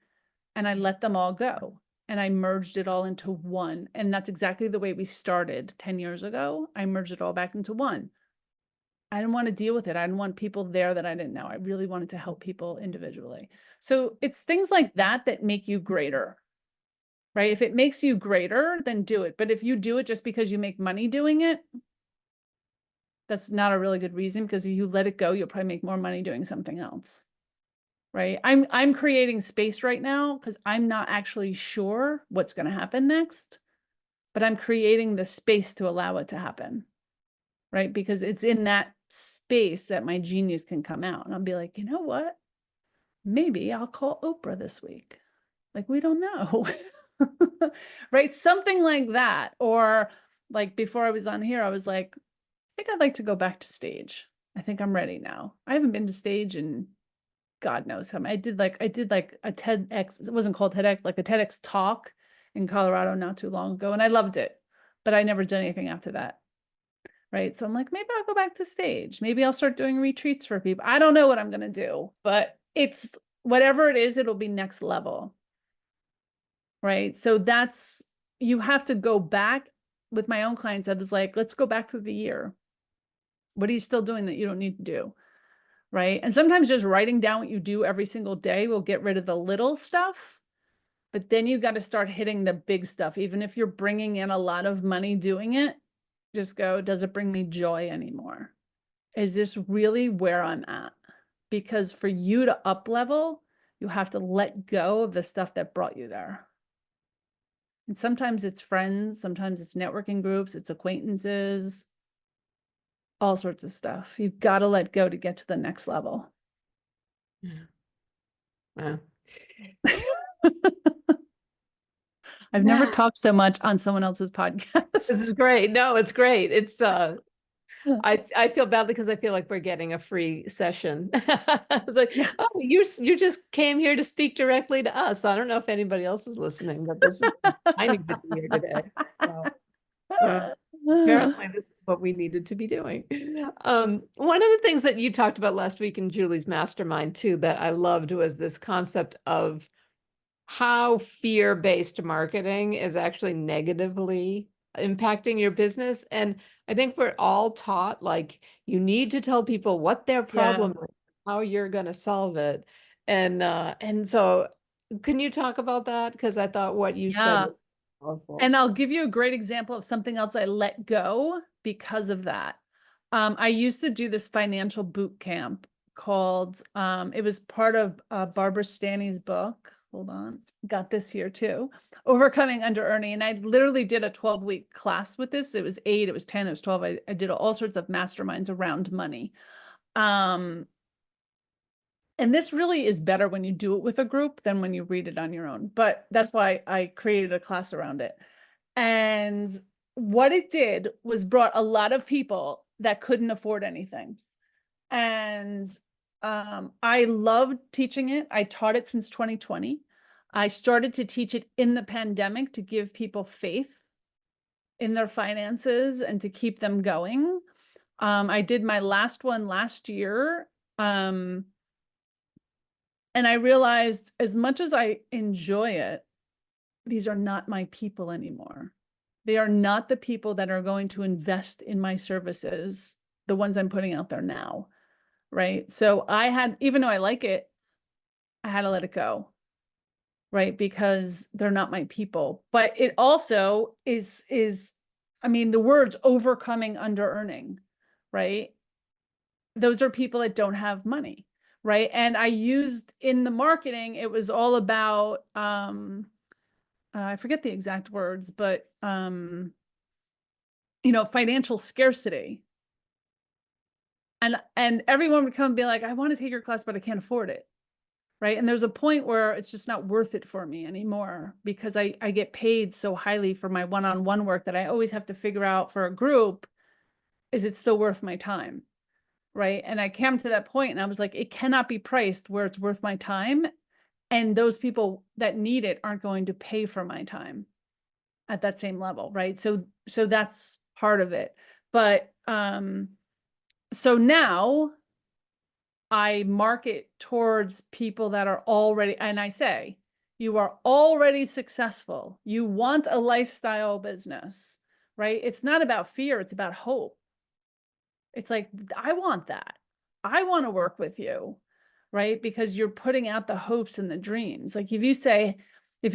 and I let them all go. And I merged it all into one. And that's exactly the way we started 10 years ago. I merged it all back into one. I didn't want to deal with it. I didn't want people there that I didn't know. I really wanted to help people individually. So it's things like that that make you greater, right? If it makes you greater, then do it. But if you do it just because you make money doing it, that's not a really good reason, because if you let it go, you'll probably make more money doing something else. Right. I'm creating space right now because I'm not actually sure what's going to happen next, but I'm creating the space to allow it to happen. Right. Because it's in that space that my genius can come out. And I'll be like, you know what? Maybe I'll call Oprah this week. Like, we don't know. Right. Something like that. Or like before I was on here, I was like, I think I'd like to go back to stage. I think I'm ready now. I haven't been to stage in God knows how many. I did like a TEDx, it wasn't called TEDx, like a TEDx talk in Colorado not too long ago. And I loved it, but I never did anything after that. Right. So I'm like, maybe I'll go back to stage. Maybe I'll start doing retreats for people. I don't know what I'm going to do, but it's whatever it is, it'll be next level. Right. So you have to go back with my own clients. I was like, let's go back through the year. What are you still doing that you don't need to do? Right. And sometimes just writing down what you do every single day will get rid of the little stuff. But then you got to start hitting the big stuff. Even if you're bringing in a lot of money doing it, just go, does it bring me joy anymore? Is this really where I'm at? Because for you to up level, you have to let go of the stuff that brought you there. And sometimes it's friends, sometimes it's networking groups, it's acquaintances, all sorts of stuff. You've got to let go to get to the next level. Yeah. I've never talked so much on someone else's podcast. This is great. No, it's great. It's I feel badly because I feel like we're getting a free session. It's like, oh, you just came here to speak directly to us. I don't know if anybody else is listening, but this is I need to be here today. So, apparently this is what we needed to be doing. One of the things that you talked about last week in Julie's mastermind too, that I loved was this concept of how fear-based marketing is actually negatively impacting your business. And I think we're all taught, like, you need to tell people what their problem is, how you're going to solve it. And so can you talk about that? Because I thought what you said was powerful. And I'll give you a great example of something else I let go because of that. I used to do this financial boot camp called, it was part of Barbara Stanny's book. Hold on, got this here too. Overcoming Under-Earning. And I literally did a 12-week class with this. It was 8, it was 10, it was 12. I did all sorts of masterminds around money. And this really is better when you do it with a group than when you read it on your own. But that's why I created a class around it. And what it did was brought a lot of people that couldn't afford anything. And I loved teaching it. I taught it since 2020. I started to teach it in the pandemic to give people faith in their finances and to keep them going. I did my last one last year. And I realized, as much as I enjoy it, these are not my people anymore. They are not the people that are going to invest in my services, the ones I'm putting out there now. Right. So I had, even though I like it, I had to let it go. Right. Because they're not my people. But it also is, I mean, the words overcoming under-earning, right? Those are people that don't have money. Right. And I used in the marketing, it was all about, I forget the exact words, but, you know, financial scarcity. And everyone would come and be like, I want to take your class, but I can't afford it. Right. And there's a point where it's just not worth it for me anymore because I get paid so highly for my one-on-one work that I always have to figure out for a group, is it still worth my time? Right. And I came to that point and I was like, it cannot be priced where it's worth my time. And those people that need it aren't going to pay for my time at that same level. Right. So that's part of it. But, so now I market towards people that are already, and I say, you are already successful. You want a lifestyle business, right? It's not about fear. It's about hope. It's like, I want that. I want to work with you, right? Because you're putting out the hopes and the dreams. Like if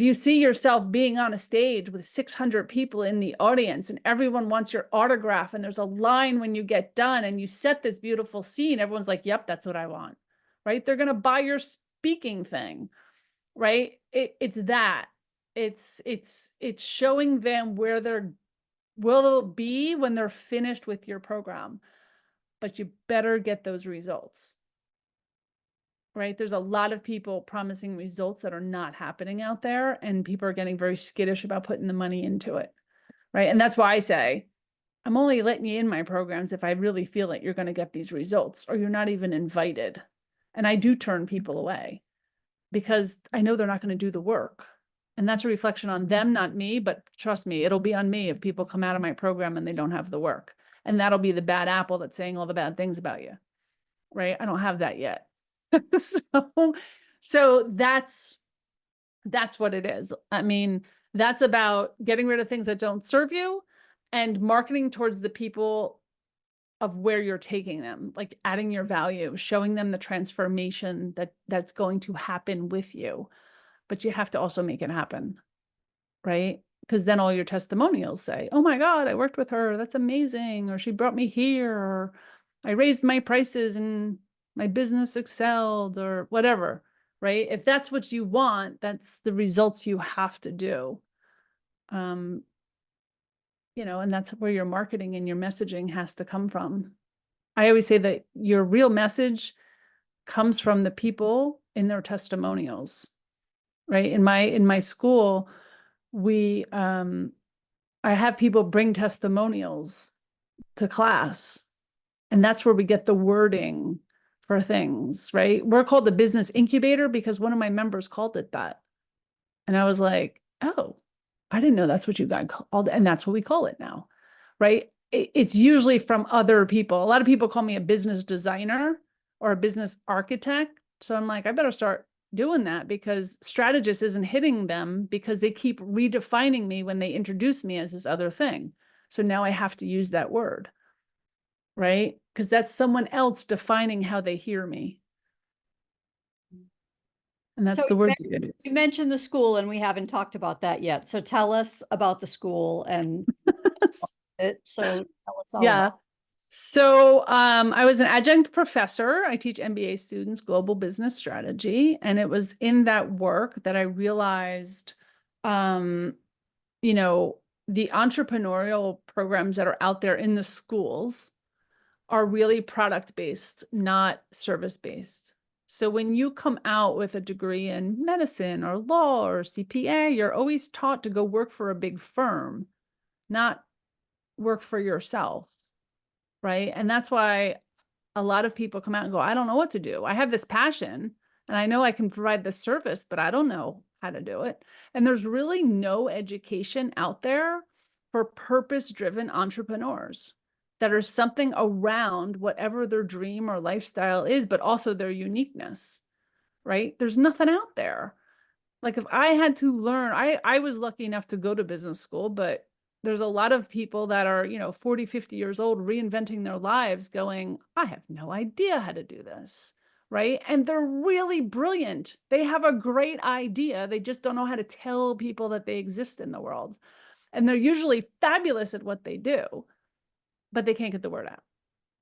you see yourself being on a stage with 600 people in the audience and everyone wants your autograph and there's a line when you get done and you set this beautiful scene, everyone's like, yep, that's what I want, right? They're going to buy your speaking thing, right? It's that. It's showing them where they'll be when they're finished with your program, but you better get those results. Right? There's a lot of people promising results that are not happening out there, and people are getting very skittish about putting the money into it. Right? And that's why I say, I'm only letting you in my programs if I really feel that you're going to get these results, or you're not even invited. And I do turn people away because I know they're not going to do the work. And that's a reflection on them, not me, but trust me, it'll be on me if people come out of my program and they don't have the work. And that'll be the bad apple that's saying all the bad things about you, right? I don't have that yet. So that's what it is. I mean, that's about getting rid of things that don't serve you and marketing towards the people of where you're taking them, like adding your value, showing them the transformation that's going to happen with you. But you have to also make it happen, right? Because then all your testimonials say, oh my God, I worked with her. That's amazing. Or she brought me here. Or I raised my prices and my business excelled, or whatever, right? If that's what you want, that's the results you have to do. You know, and that's where your marketing and your messaging has to come from. I always say that your real message comes from the people in their testimonials, right? In my school, we I have people bring testimonials to class, and that's where we get the wording for things, right? We're called the business incubator because one of my members called it that. And I was like, oh, I didn't know that's what you guys called it. And that's what we call it now, right? It's usually from other people. A lot of people call me a business designer or a business architect. So I'm like, I better start doing that because strategist isn't hitting them because they keep redefining me when they introduce me as this other thing. So now I have to use that word, right? Because that's someone else defining how they hear me. And that's the word you use. You mentioned the school and we haven't talked about that yet. So tell us about the school and it. So tell us all about it. So I was an adjunct professor. I teach MBA students global business strategy. And it was in that work that I realized, you know, the entrepreneurial programs that are out there in the schools are really product-based, not service-based. So when you come out with a degree in medicine or law or CPA, you're always taught to go work for a big firm, not work for yourself, right? And that's why a lot of people come out and go, I don't know what to do. I have this passion and I know I can provide this service, but I don't know how to do it. And there's really no education out there for purpose-driven entrepreneurs that are something around whatever their dream or lifestyle is, but also their uniqueness, right? There's nothing out there. Like if I had to learn, I was lucky enough to go to business school, but there's a lot of people that are, you know, 40, 50 years old, reinventing their lives going, I have no idea how to do this, right? And they're really brilliant. They have a great idea. They just don't know how to tell people that they exist in the world. And they're usually fabulous at what they do, but they can't get the word out,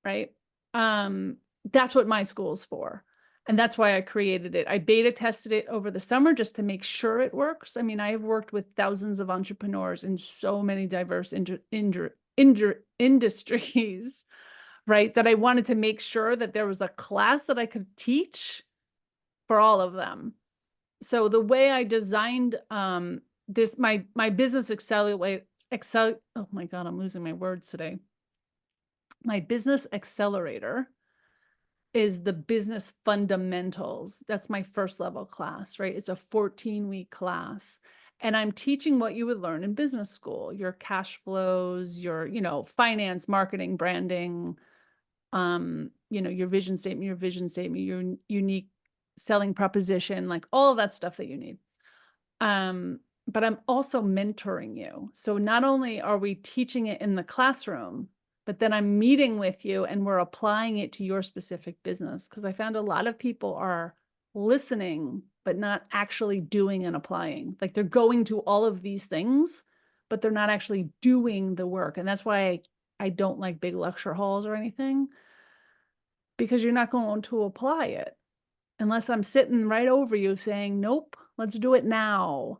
right? That's what my school's for. And that's why I created it. I beta tested it over the summer just to make sure it works. I mean, I have worked with thousands of entrepreneurs in so many diverse industries, right? That I wanted to make sure that there was a class that I could teach for all of them. So the way I designed this, my business oh my God, I'm losing my words today. My business accelerator is the business fundamentals. That's my first level class, right? It's a 14-week class. And I'm teaching what you would learn in business school, your cash flows, your, you know, finance, marketing, branding, you know, your vision statement, your unique selling proposition, like all of that stuff that you need. But I'm also mentoring you. So not only are we teaching it in the classroom, but then I'm meeting with you and we're applying it to your specific business. Because I found a lot of people are listening, but not actually doing and applying. Like they're going to all of these things, but they're not actually doing the work. And that's why I don't like big lecture halls or anything, because you're not going to apply it unless I'm sitting right over you saying, nope, let's do it now.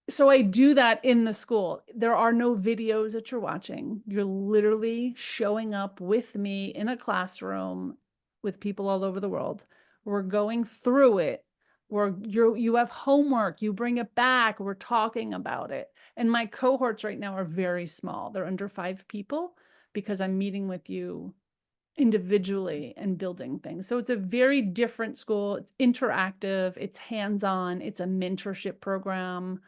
So I do that in the school. There are no videos that you're watching. You're literally showing up with me in a classroom with people all over the world. We're going through it. You have homework, you bring it back, we're talking about it. And my cohorts right now are very small. They're under 5 people because I'm meeting with you individually and building things. So it's a very different school. It's interactive, it's hands-on, it's a mentorship program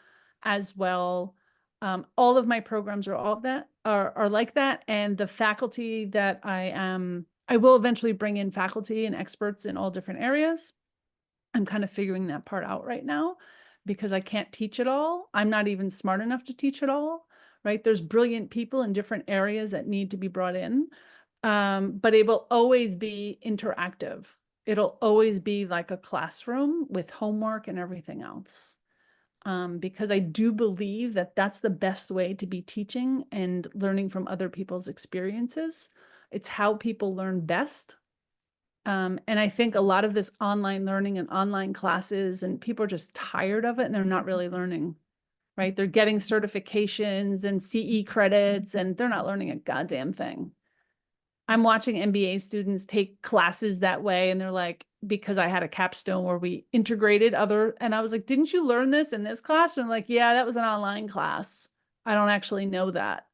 as well. All of my programs are all of that are like that. And the faculty that I will eventually bring in faculty and experts in all different areas. I'm kind of figuring that part out right now because I can't teach it all. I'm not even smart enough to teach it all, right? There's brilliant people in different areas that need to be brought in. But it will always be interactive. It'll always be like a classroom with homework and everything else. Because I do believe that that's the best way to be teaching and learning from other people's experiences. It's how people learn best. And I think a lot of this online learning and online classes, and people are just tired of it and they're not really learning, right? They're getting certifications and CE credits and they're not learning a goddamn thing. I'm watching MBA students take classes that way. And they're like, because I had a capstone where we integrated and I was like, didn't you learn this in this class? And I'm like, yeah, that was an online class. I don't actually know that.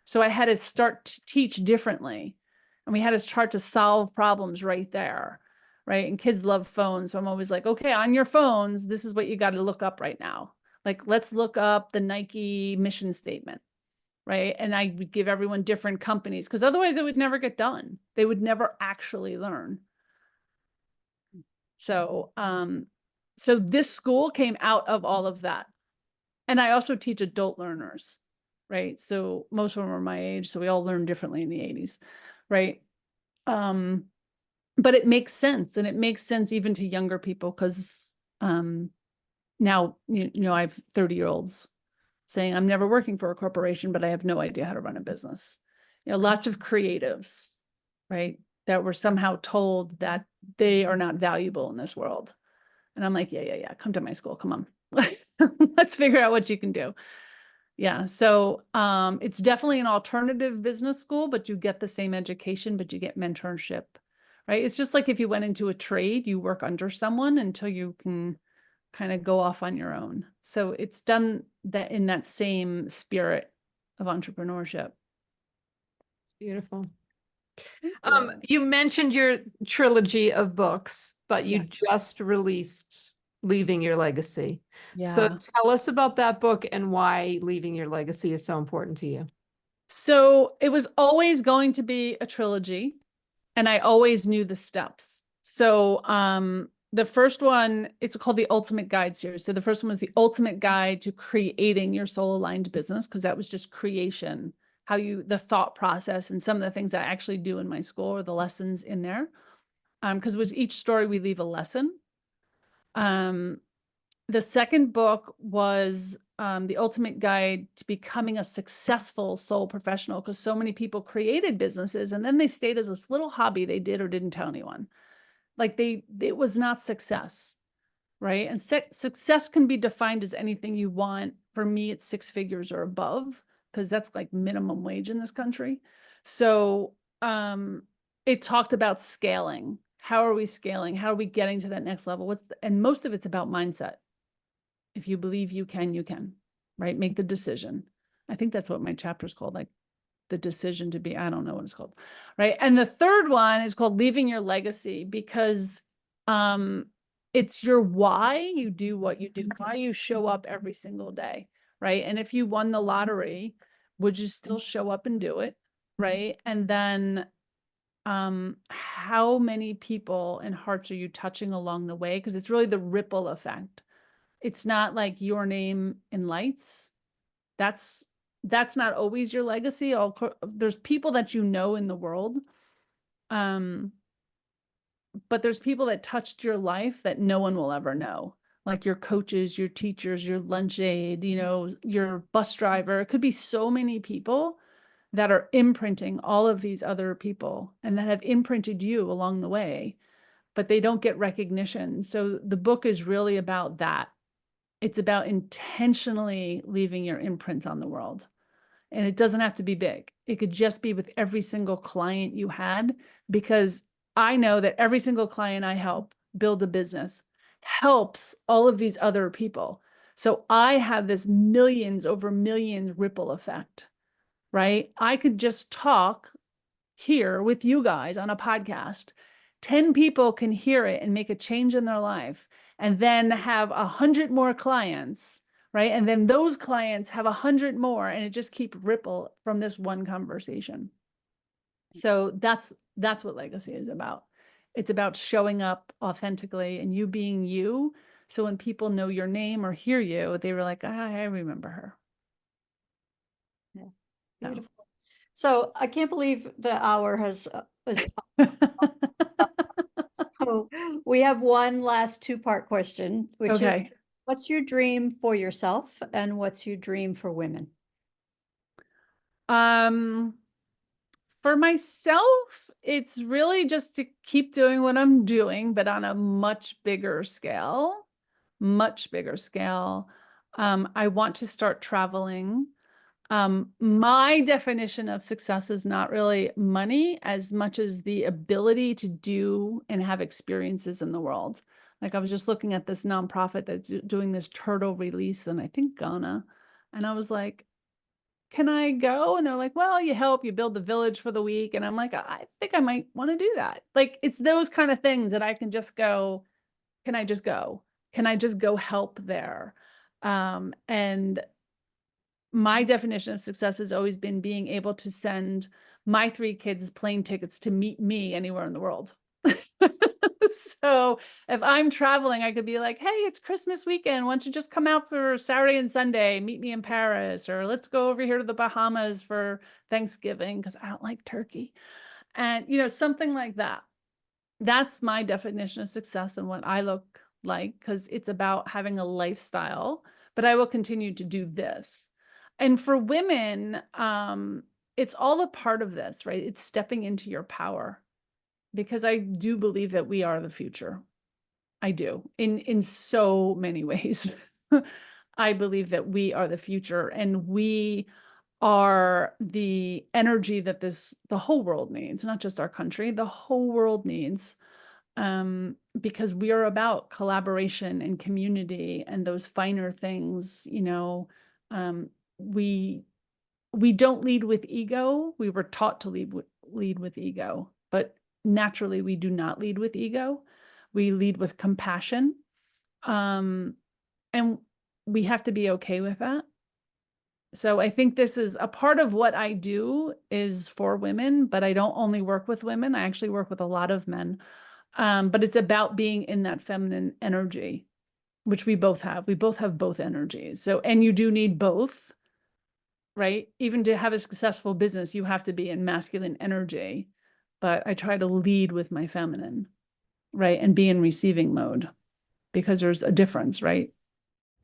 So I had to start to teach differently. And we had to start to solve problems right there, right? And kids love phones. So I'm always like, okay, on your phones, this is what you got to look up right now. Like, let's look up the Nike mission statement, right? And I would give everyone different companies because otherwise it would never get done. They would never actually learn. So, so this school came out of all of that. And I also teach adult learners, right? So most of them are my age. So we all learn differently in the 80s, right? But it makes sense. And it makes sense even to younger people because now, you know, I have 30-year-olds saying, I'm never working for a corporation, but I have no idea how to run a business. You know, lots of creatives, right? That were somehow told that they are not valuable in this world. And I'm like, yeah. Come to my school. Come on. Let's figure out what you can do. Yeah. So it's definitely an alternative business school, but you get the same education, but you get mentorship, right? It's just like if you went into a trade, you work under someone until you can kind of go off on your own. So it's done that in that same spirit of entrepreneurship. It's beautiful. You mentioned your trilogy of books, but you just released Leaving Your Legacy. Yeah. So tell us about that book and why Leaving Your Legacy is so important to you. So it was always going to be a trilogy, and I always knew the steps. So the first one, it's called the Ultimate Guide series. So the first one was the Ultimate Guide to Creating Your Soul-Aligned Business, because that was just creation, the thought process and some of the things I actually do in my school or the lessons in there. Because with each story, we leave a lesson. The second book was the Ultimate Guide to Becoming a Successful Soul Professional, because so many people created businesses and then they stayed as this little hobby they did or didn't tell anyone. Like it was not success, right? And success can be defined as anything you want. For me, it's 6 figures or above, because that's like minimum wage in this country. So it talked about scaling. How are we scaling? How are we getting to that next level? And most of it's about mindset. If you believe you can, right? Make the decision. I think that's what my chapter is called, like the decision to be, I don't know what it's called, right? And the third one is called Leaving Your Legacy, because it's your why you do what you do, why you show up every single day, right? And if you won the lottery, would you still show up and do it, right? And then how many people and hearts are you touching along the way? Because it's really the ripple effect. It's not like your name in lights. That's not always your legacy. There's people that you know in the world, but there's people that touched your life that no one will ever know, like your coaches, your teachers, your lunch aide, you know, your bus driver. It could be so many people that are imprinting all of these other people and that have imprinted you along the way, but they don't get recognition. So the book is really about that. It's about intentionally leaving your imprint on the world. And it doesn't have to be big. It could just be with every single client you had, because I know that every single client I help build a business helps all of these other people. So I have this millions over millions ripple effect, right? I could just talk here with you guys on a podcast, 10 people can hear it and make a change in their life, and then have 100 more clients, right? And then those clients have 100 more, and it just keeps ripple from this one conversation. So that's what legacy is about. It's about showing up authentically and you being you. So when people know your name or hear you, they were like, I remember her. Yeah. Beautiful. So I can't believe the hour has so we have one last two-part question, which is, what's your dream for yourself and what's your dream for women? For myself, it's really just to keep doing what I'm doing, but on a much bigger scale, I want to start traveling. My definition of success is not really money as much as the ability to do and have experiences in the world. Like I was just looking at this nonprofit that's doing this turtle release in, I think, Ghana. And I was like, can I go? And they're like, well, you build the village for the week. And I'm like, I think I might want to do that. Like, it's those kind of things that I can just go, can I just go? Can I just go help there? And my definition of success has always been being able to send my 3 kids plane tickets to meet me anywhere in the world. So if I'm traveling, I could be like, hey, it's Christmas weekend. Why don't you just come out for Saturday and Sunday, meet me in Paris, or let's go over here to the Bahamas for Thanksgiving because I don't like turkey. And, something like that. That's my definition of success and what I look like, because it's about having a lifestyle, but I will continue to do this. And for women, it's all a part of this, right? It's stepping into your power, because I do believe that we are the future. I do, in so many ways. I believe that we are the future, and we are the energy that the whole world needs, not just our country, the whole world needs, because we are about collaboration and community and those finer things. We don't lead with ego. We were taught to lead with ego, but naturally we do not lead with ego. We lead with compassion. And we have to be okay with that. So I think this is a part of what I do is for women, but I don't only work with women. I actually work with a lot of men. But it's about being in that feminine energy, which we both have. We both have both energies. So, and you do need both, right? Even to have a successful business, you have to be in masculine energy. But I try to lead with my feminine, right? And be in receiving mode, because there's a difference, right?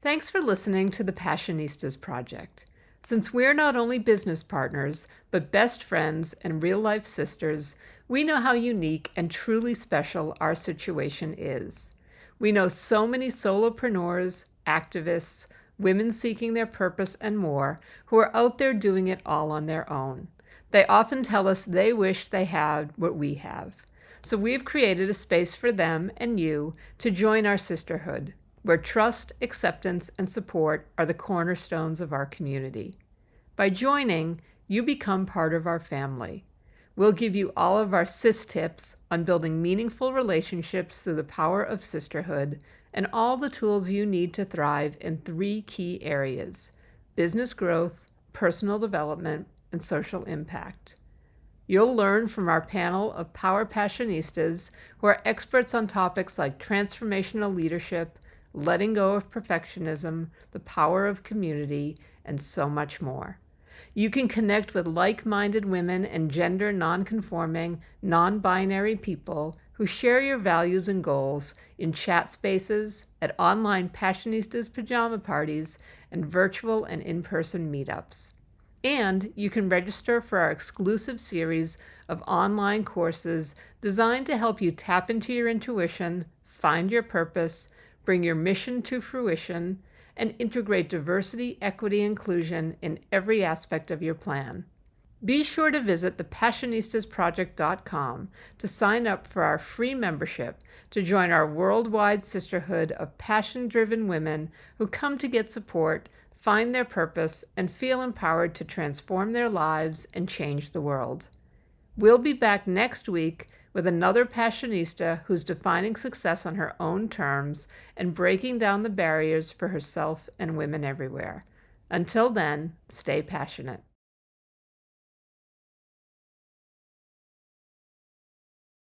Thanks for listening to the Passionistas Project. Since we're not only business partners, but best friends and real-life sisters, we know how unique and truly special our situation is. We know so many solopreneurs, activists, women seeking their purpose, and more, who are out there doing it all on their own. They often tell us they wish they had what we have. So we've created a space for them and you to join our sisterhood, where trust, acceptance, and support are the cornerstones of our community. By joining, you become part of our family. We'll give you all of our sis tips on building meaningful relationships through the power of sisterhood, and all the tools you need to thrive in 3 key areas: business growth, personal development, and social impact. You'll learn from our panel of Power Passionistas, who are experts on topics like transformational leadership, letting go of perfectionism, the power of community, and so much more. You can connect with like-minded women and gender non-conforming, non-binary people who share your values and goals in chat spaces, at online Passionistas pajama parties, and virtual and in-person meetups. And you can register for our exclusive series of online courses designed to help you tap into your intuition, find your purpose, bring your mission to fruition, and integrate diversity, equity, inclusion in every aspect of your plan. Be sure to visit thepassionistasproject.com to sign up for our free membership to join our worldwide sisterhood of passion-driven women who come to get support, find their purpose, and feel empowered to transform their lives and change the world. We'll be back next week with another Passionista who's defining success on her own terms and breaking down the barriers for herself and women everywhere. Until then, stay passionate.